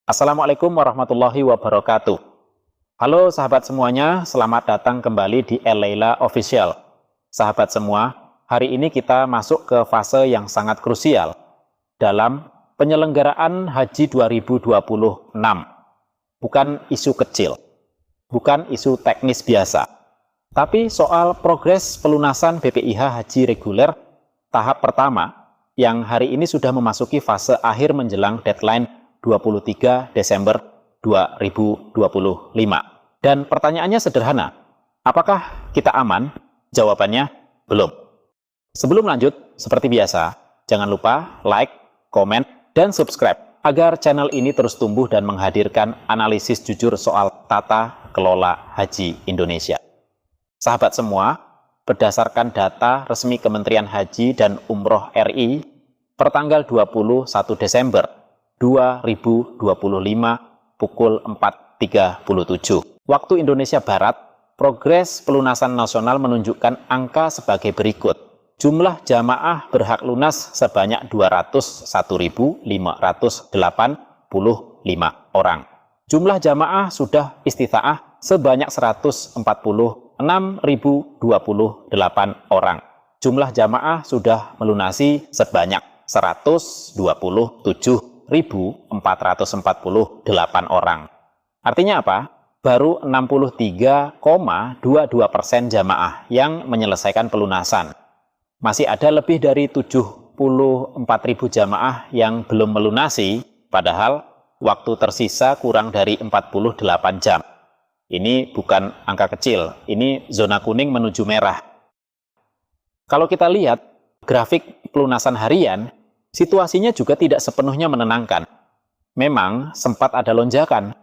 Assalamualaikum warahmatullahi wabarakatuh. Halo sahabat semuanya, selamat datang kembali di El-Laila Official. Sahabat semua, hari ini kita masuk ke fase yang sangat krusial dalam penyelenggaraan Haji 2026. Bukan isu kecil, bukan isu teknis biasa, tapi soal progres pelunasan BPIH Haji reguler tahap pertama yang hari ini sudah memasuki fase akhir menjelang deadline 23 Desember 2025. Dan pertanyaannya sederhana, apakah kita aman? Jawabannya belum. Sebelum lanjut, seperti biasa, jangan lupa like, komen, dan subscribe agar channel ini terus tumbuh dan menghadirkan analisis jujur soal tata kelola haji Indonesia. Sahabat semua, berdasarkan data resmi Kementerian Haji dan Umroh RI, pertanggal 21 Desember 2025 pukul 4.37 waktu Indonesia Barat, progres pelunasan nasional menunjukkan angka sebagai berikut. Jumlah jamaah berhak lunas sebanyak 201.585 orang. Jumlah jamaah sudah istita'ah sebanyak 146.028 orang. Jumlah jamaah sudah melunasi sebanyak 127.448 orang. Artinya apa? Baru 63,22% jamaah yang menyelesaikan pelunasan. Masih ada lebih dari 74.000 jamaah yang belum melunasi, padahal waktu tersisa kurang dari 48 jam. Ini bukan angka kecil, ini zona kuning menuju merah. Kalau kita lihat grafik pelunasan harian, situasinya juga tidak sepenuhnya menenangkan. Memang sempat ada lonjakan,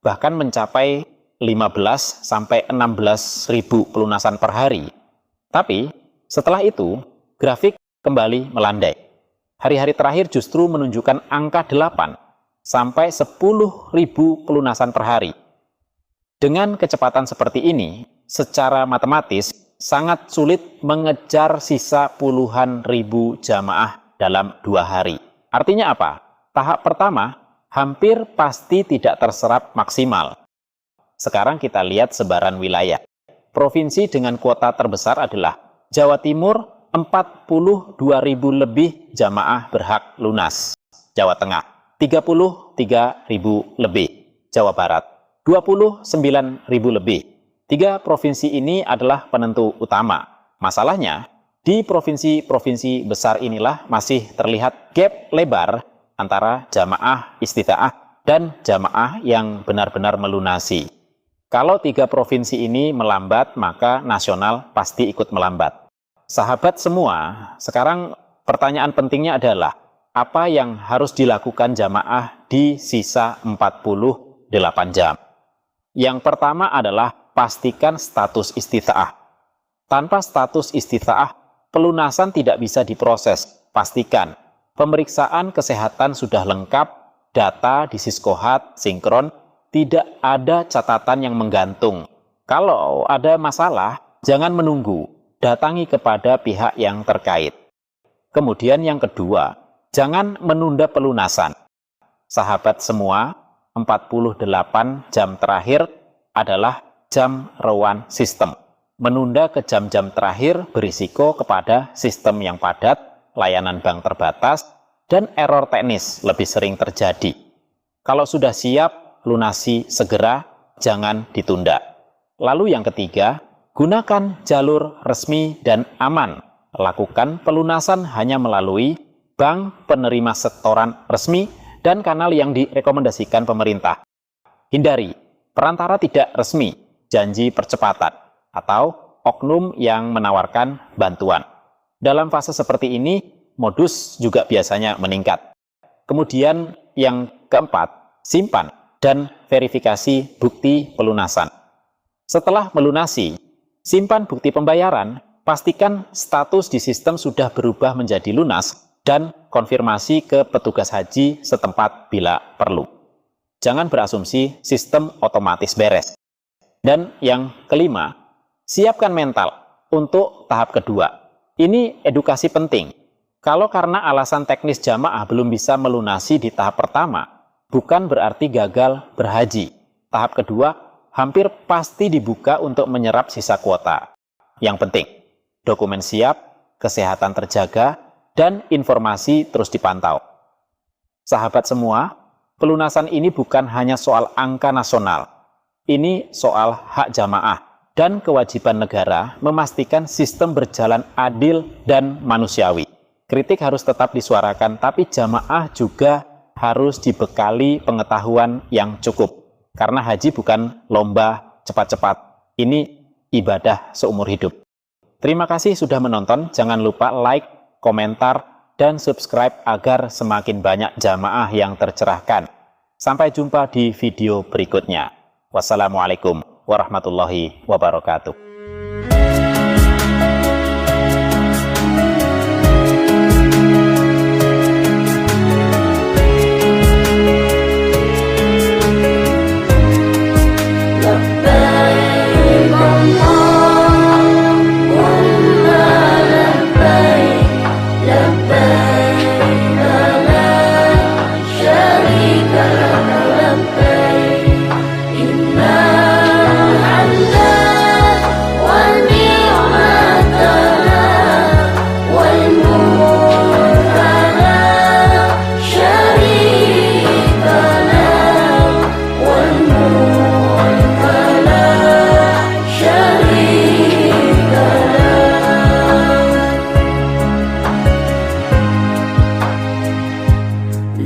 bahkan mencapai 15 sampai 16 ribu pelunasan per hari. Tapi setelah itu, grafik kembali melandai. Hari-hari terakhir justru menunjukkan angka 8 sampai 10 ribu pelunasan per hari. Dengan kecepatan seperti ini, secara matematis sangat sulit mengejar sisa puluhan ribu jamaah dalam 2 hari. Artinya apa? Tahap pertama hampir pasti tidak terserap maksimal. Sekarang kita lihat sebaran wilayah. Provinsi dengan kuota terbesar adalah Jawa Timur, 42.000 lebih jamaah berhak lunas. Jawa Tengah, 33.000 lebih. Jawa Barat, 29.000 lebih. 3 provinsi ini adalah penentu utama. Masalahnya, di provinsi-provinsi besar inilah masih terlihat gap lebar antara jamaah istita'ah dan jamaah yang benar-benar melunasi. Kalau 3 provinsi ini melambat, maka nasional pasti ikut melambat. Sahabat semua, sekarang pertanyaan pentingnya adalah, apa yang harus dilakukan jamaah di sisa 48 jam? Yang pertama adalah pastikan status istita'ah. Tanpa status istita'ah, pelunasan tidak bisa diproses. Pastikan pemeriksaan kesehatan sudah lengkap, data di Siskohat sinkron, tidak ada catatan yang menggantung. Kalau ada masalah, jangan menunggu, datangi kepada pihak yang terkait. Kemudian yang kedua, jangan menunda pelunasan. Sahabat semua, 48 jam terakhir adalah jam rawan sistem. Menunda ke jam-jam terakhir berisiko kepada sistem yang padat, layanan bank terbatas, dan error teknis lebih sering terjadi. Kalau sudah siap, lunasi segera, jangan ditunda. Lalu yang ketiga, gunakan jalur resmi dan aman. Lakukan pelunasan hanya melalui bank penerima setoran resmi dan kanal yang direkomendasikan pemerintah. Hindari perantara tidak resmi, janji percepatan, atau oknum yang menawarkan bantuan. Dalam fase seperti ini, modus juga biasanya meningkat. Kemudian yang keempat, simpan dan verifikasi bukti pelunasan. Setelah melunasi, simpan bukti pembayaran, pastikan status di sistem sudah berubah menjadi lunas, dan konfirmasi ke petugas haji setempat bila perlu. Jangan berasumsi sistem otomatis beres. Dan yang kelima, siapkan mental untuk tahap kedua. Ini edukasi penting. Kalau karena alasan teknis jamaah belum bisa melunasi di tahap pertama, bukan berarti gagal berhaji. Tahap kedua, hampir pasti dibuka untuk menyerap sisa kuota. Yang penting, dokumen siap, kesehatan terjaga, dan informasi terus dipantau. Sahabat semua, pelunasan ini bukan hanya soal angka nasional. Ini soal hak jamaah dan kewajiban negara memastikan sistem berjalan adil dan manusiawi. Kritik harus tetap disuarakan, tapi jamaah juga harus dibekali pengetahuan yang cukup. Karena haji bukan lomba cepat-cepat. Ini ibadah seumur hidup. Terima kasih sudah menonton. Jangan lupa like, komentar, dan subscribe agar semakin banyak jamaah yang tercerahkan. Sampai jumpa di video berikutnya. Wassalamualaikum warahmatullahi wabarakatuh.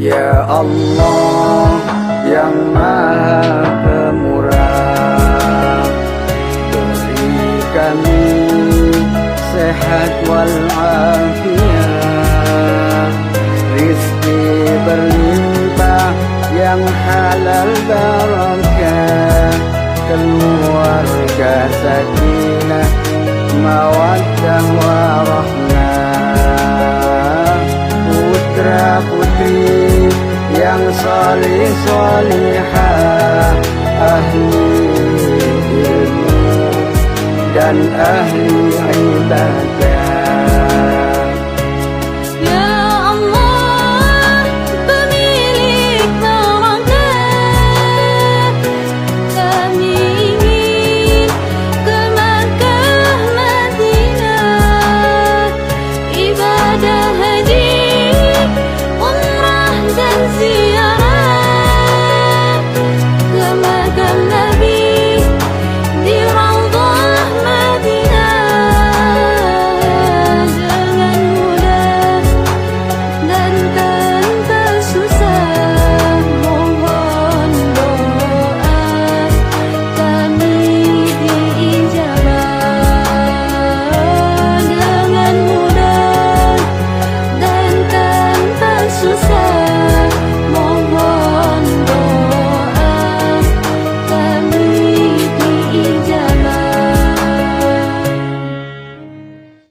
Ya Allah yang Maha Pemurah, beri kami sehat walafiat, rizki berlimpah yang halal barakah, keluarga sakinah, mawaddah warahmah, putra putri yang salih salihah, ahli ilmu dan ahli ibadah.